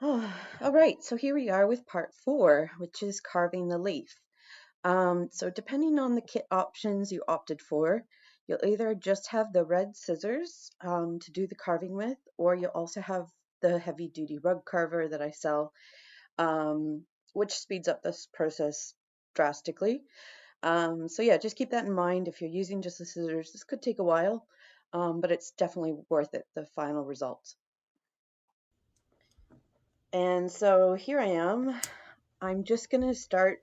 All right, so here we are with part 4, which is carving the leaf. So depending on the kit options you opted for, you'll either just have the red scissors to do the carving with, or you'll also have the heavy duty rug carver that I sell, which speeds up this process drastically. So yeah, just keep that in mind. If you're using just the scissors, this could take a while, but it's definitely worth it, the final result. And so here I am. I'm just going to start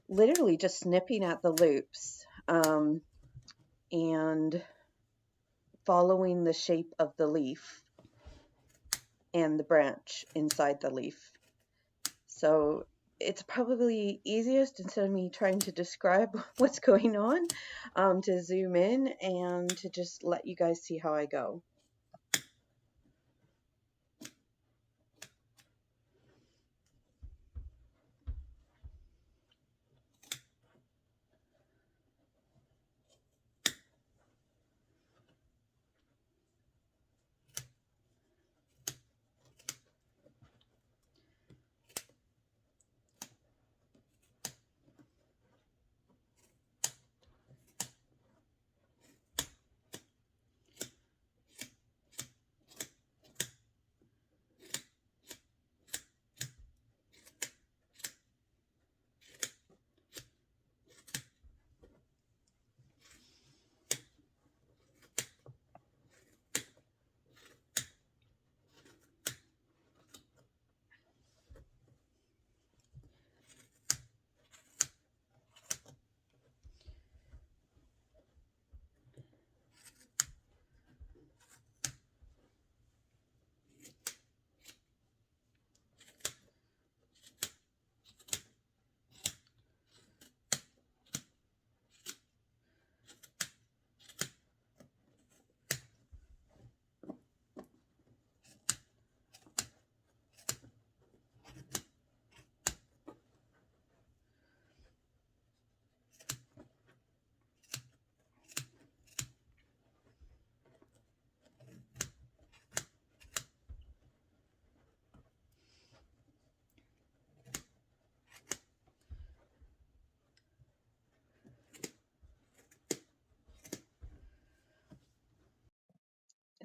literally just snipping at the loops and following the shape of the leaf and the branch inside the leaf. So it's probably easiest, instead of me trying to describe what's going on, to zoom in and to just let you guys see how I go.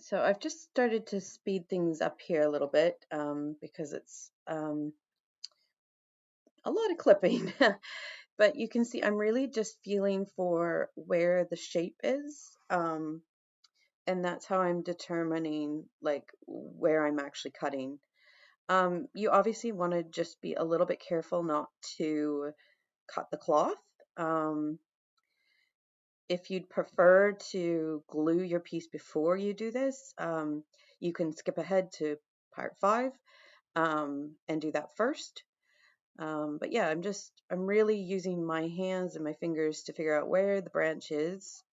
So I've just started to speed things up here a little bit because it's a lot of clipping. But you can see I'm really just feeling for where the shape is, and that's how I'm determining like where I'm actually cutting. You obviously want to just be a little bit careful not to cut the cloth. Um, if you'd prefer to glue your piece before you do this, you can skip ahead to part 5 and do that first. But yeah, I'm really using my hands and my fingers to figure out where the branch is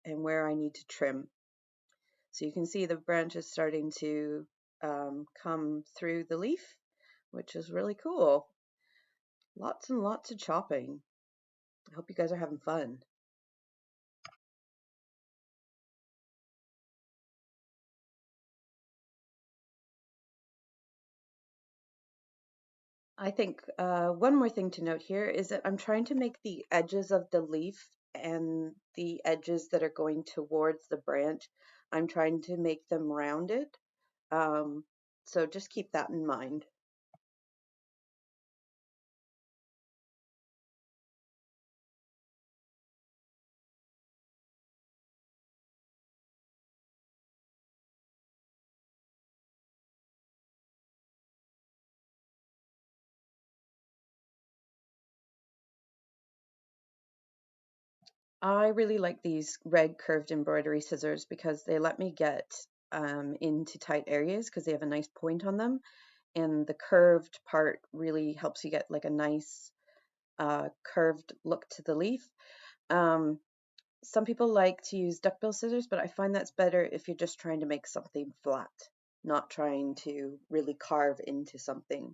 and where I need to trim. So you can see the branch is starting to come through the leaf, which is really cool. Lots and lots of chopping. I hope you guys are having fun. I think one more thing to note here is that I'm trying to make the edges of the leaf and the edges that are going towards the branch, I'm trying to make them rounded. Um, so just keep that in mind. I really like these red curved embroidery scissors because they let me get into tight areas because they have a nice point on them, and the curved part really helps you get like a nice curved look to the leaf. Um, some people like to use duckbill scissors, but I find that's better if you're just trying to make something flat, not trying to really carve into something.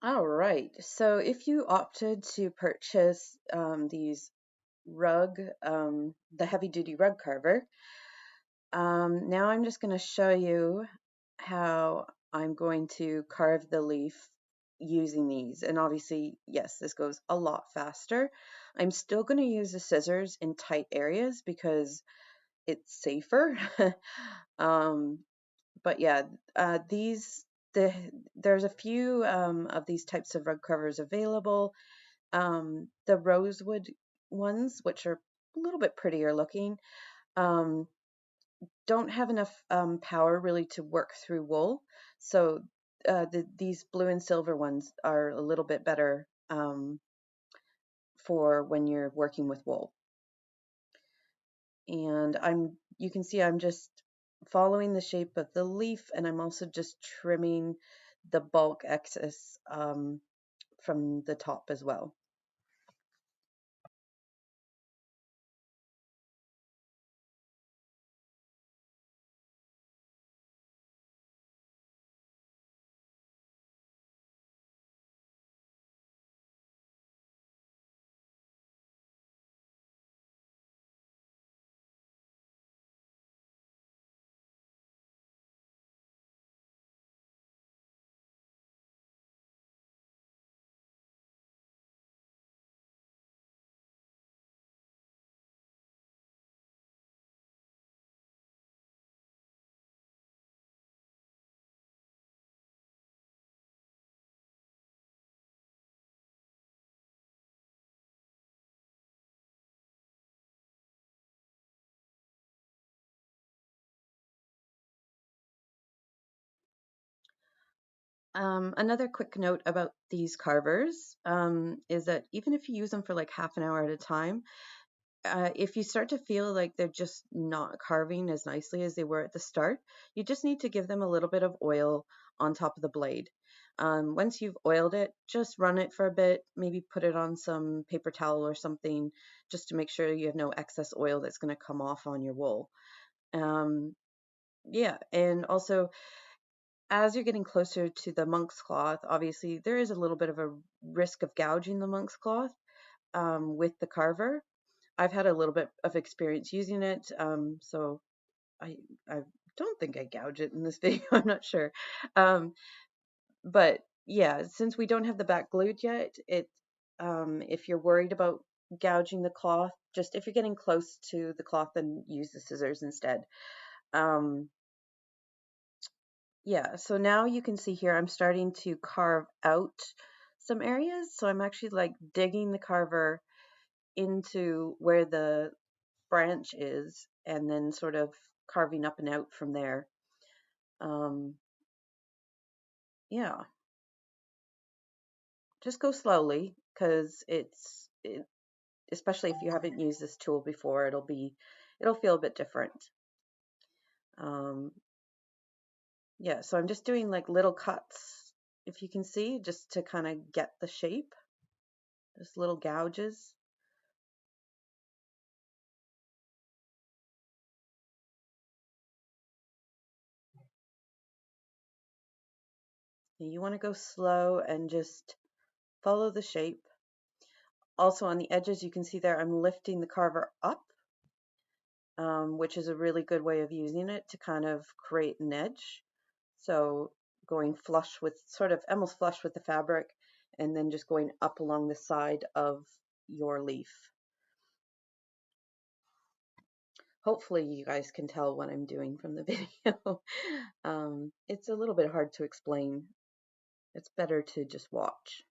All right, so if you opted to purchase these rug, the heavy duty rug carver. Now I'm just going to show you how I'm going to carve the leaf using these. And obviously, yes, this goes a lot faster. I'm still going to use the scissors in tight areas because it's safer. um, but yeah, these the there's a few of these types of rug covers available. The rosewood ones, which are a little bit prettier looking, um, don't have enough power really to work through wool. So these blue and silver ones are a little bit better for when you're working with wool. And you can see I'm just following the shape of the leaf, and I'm also just trimming the bulk excess from the top as well. Another quick note about these carvers is that even if you use them for like half an hour at a time, if you start to feel like they're just not carving as nicely as they were at the start, you just need to give them a little bit of oil on top of the blade. Once you've oiled it, just run it for a bit, maybe put it on some paper towel or something, just to make sure you have no excess oil that's going to come off on your wool. Yeah, and also as you're getting closer to the monk's cloth, obviously there is a little bit of a risk of gouging the monk's cloth with the carver. I've had a little bit of experience using it, so I don't think I gouge it in this video. I'm not sure, but yeah, since we don't have the back glued yet, if you're worried about gouging the cloth, just if you're getting close to the cloth, then use the scissors instead. Um, yeah, so now you can see here I'm starting to carve out some areas. So I'm actually like digging the carver into where the branch is and then sort of carving up and out from there. Um, yeah, just go slowly because especially if you haven't used this tool before, it'll feel a bit different. Um, yeah, so I'm just doing like little cuts, if you can see, just to kind of get the shape, just little gouges. You want to go slow and just follow the shape. Also on the edges, you can see there I'm lifting the carver up, which is a really good way of using it to kind of create an edge. So going flush with, sort of almost flush with the fabric, and then just going up along the side of your leaf. Hopefully you guys can tell what I'm doing from the video. It's a little bit hard to explain. It's better to just watch.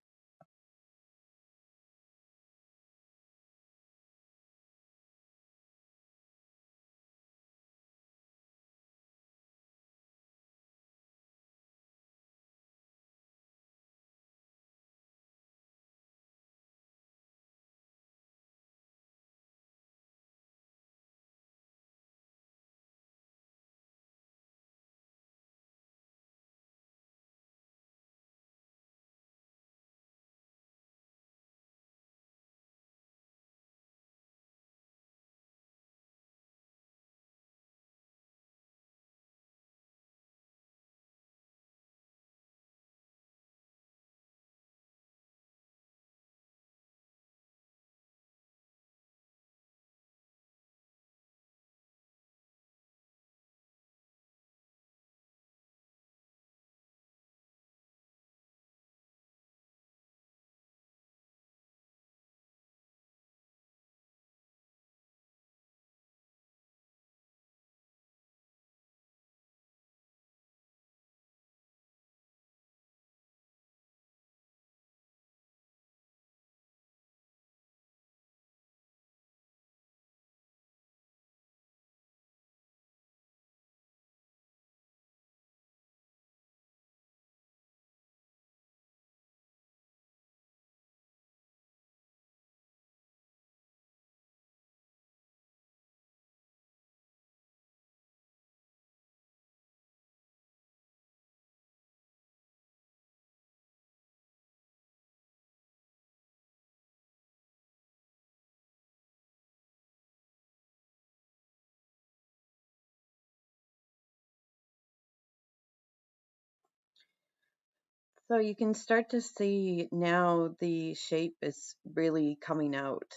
So you can start to see now the shape is really coming out,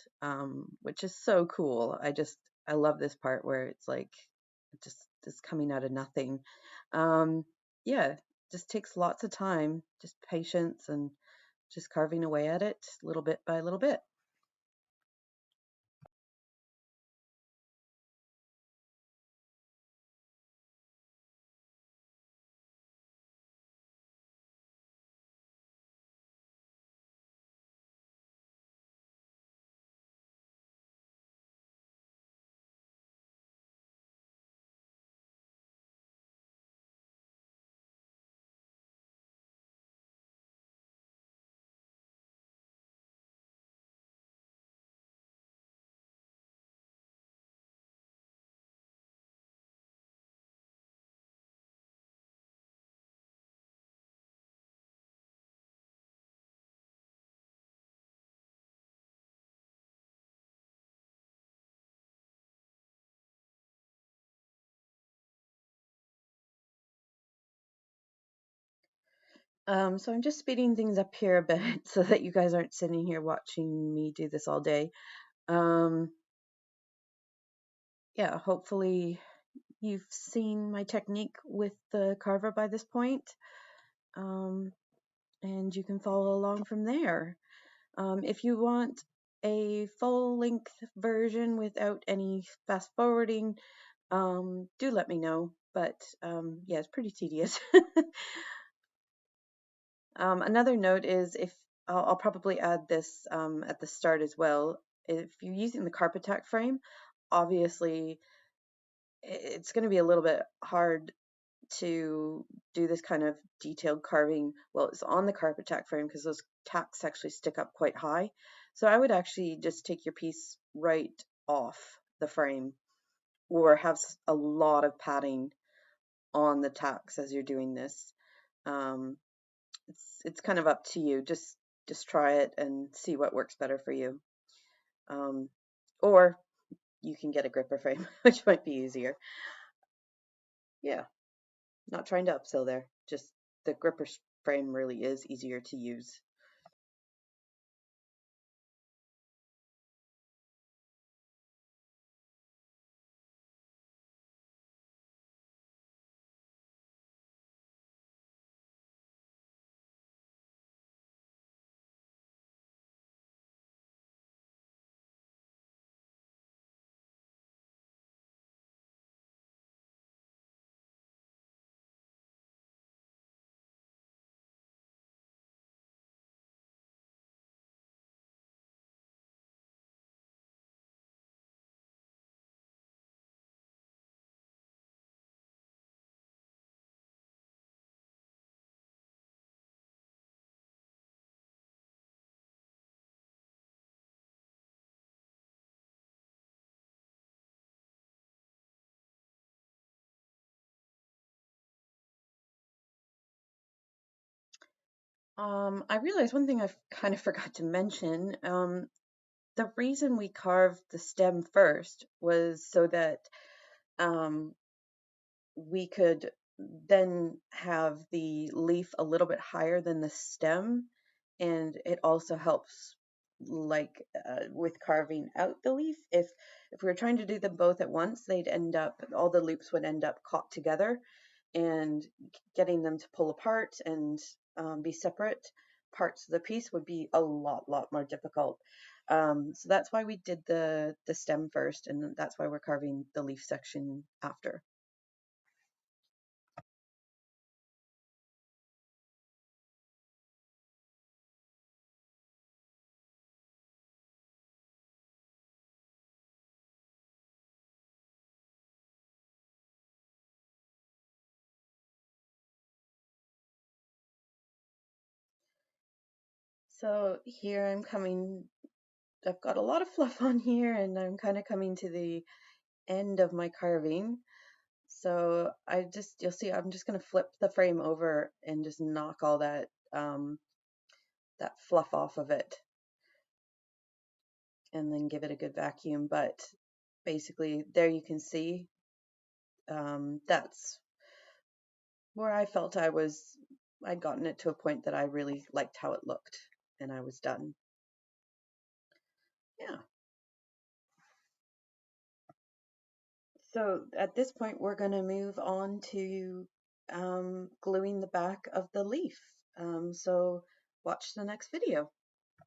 which is so cool. I love this part where it's like just coming out of nothing. Um, yeah, just takes lots of time, just patience and just carving away at it little bit by little bit. So I'm just speeding things up here a bit so that you guys aren't sitting here watching me do this all day. Um, yeah, hopefully you've seen my technique with the carver by this point, um, and you can follow along from there. If you want a full length version without any fast forwarding, do let me know. But yeah, it's pretty tedious. Another note is if I'll probably add this at the start as well. If you're using the Carpetac frame, obviously it's going to be a little bit hard to do this kind of detailed carving. Well, it's on the Carpetac frame because those tacks actually stick up quite high. So I would actually just take your piece right off the frame or have a lot of padding on the tacks as you're doing this. Um, it's kind of up to you. Just try it and see what works better for you. Um, or you can get a gripper frame, which might be easier. Yeah, not trying to upsell there. Just the gripper frame really is easier to use. I realized one thing I kind of forgot to mention. The reason we carved the stem first was so that um, we could then have the leaf a little bit higher than the stem, and it also helps like with carving out the leaf. If we were trying to do them both at once, they'd end up all the loops would end up caught together, and getting them to pull apart and be separate parts of the piece would be a lot more difficult. So that's why we did the stem first, and that's why we're carving the leaf section after. So here I've got a lot of fluff on here, and I'm kind of coming to the end of my carving. So you'll see, I'm just going to flip the frame over and just knock all that fluff off of it and then give it a good vacuum. But basically there you can see, that's where I felt I was I'd gotten it to a point that I really liked how it looked, and I was done. Yeah. So at this point, we're going to move on to gluing the back of the leaf. So watch the next video.